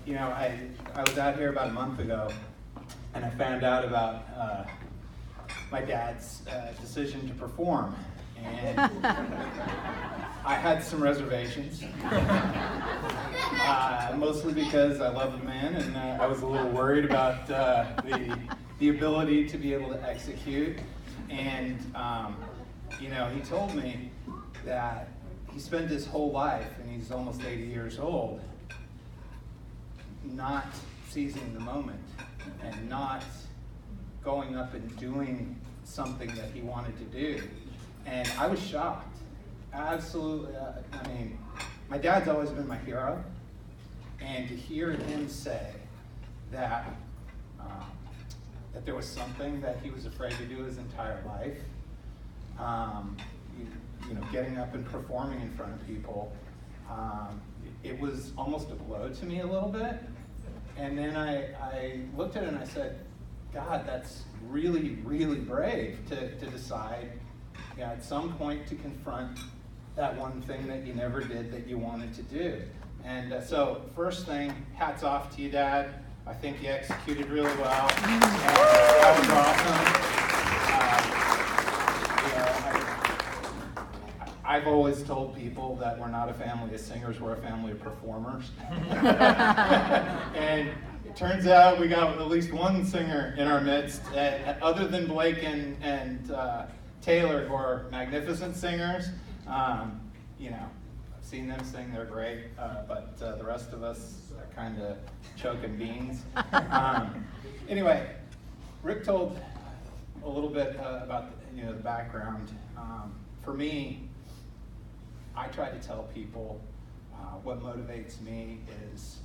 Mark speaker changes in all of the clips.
Speaker 1: I was out here about a month ago, and I found out about my dad's decision to perform, and I had some reservations, mostly because I love the man, and I was a little worried about the ability to be able to execute. And he told me that he spent his whole life, and he's almost 80 years old, not seizing the moment and not going up and doing something that he wanted to do. And I was shocked. Absolutely. My dad's always been my hero. And to hear him say that there was something that he was afraid to do his entire life, getting up and performing in front of people, it was almost a blow to me a little bit. And then I looked at it and I said, God, that's really, really brave to decide at some point to confront that one thing that you never did that you wanted to do. And so first thing, hats off to you, Dad. I think you executed really well. And that was awesome. I've always told people that we're not a family of singers, we're a family of performers. And it turns out we got at least one singer in our midst, other than Blake and Taylor, who are magnificent singers. I've seen them sing, they're great, but the rest of us are kind of choking beans. Anyway, Rick told a little bit about the background. For me, I try to tell people what motivates me is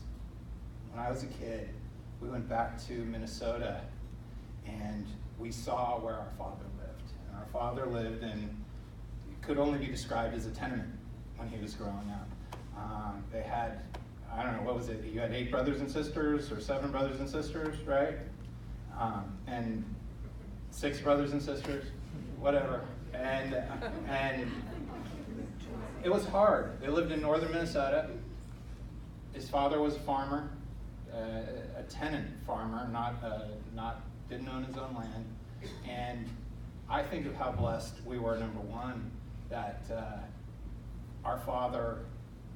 Speaker 1: when I was a kid, we went back to Minnesota and we saw where our father lived. And our father lived in, it could only be described as a tenement when he was growing up. They had, I don't know, what was it? You had 8 brothers and sisters or 7 brothers and sisters, right? And 6 brothers and sisters, whatever. And it was hard. They lived in northern Minnesota. His father was a farmer, a tenant farmer, didn't own his own land. And I think of how blessed we were, number one, that our father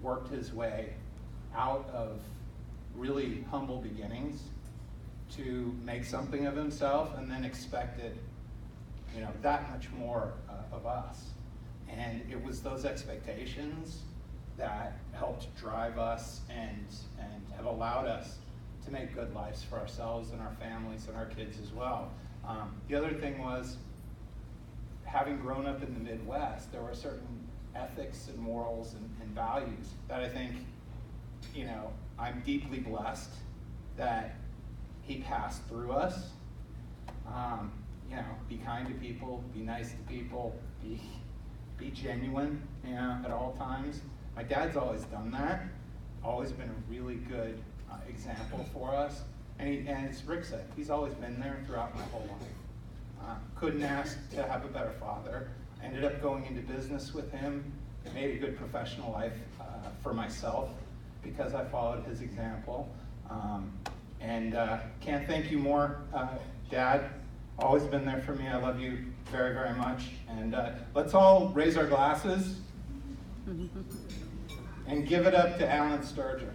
Speaker 1: worked his way out of really humble beginnings to make something of himself, and then expected, that much more of us. And it was those expectations that helped drive us and have allowed us to make good lives for ourselves and our families and our kids as well. The other thing was, having grown up in the Midwest, there were certain ethics and morals and values that I think, I'm deeply blessed that he passed through us. Be kind to people, be nice to people, be genuine, at all times. My dad's always done that, always been a really good example for us. And as Rick said, he's always been there throughout my whole life. Couldn't ask to have a better father. I ended up going into business with him. It made a good professional life for myself because I followed his example. Can't thank you more, Dad. Always been there for me. I love you very, very much. And let's all raise our glasses and give it up to Alan Sterger.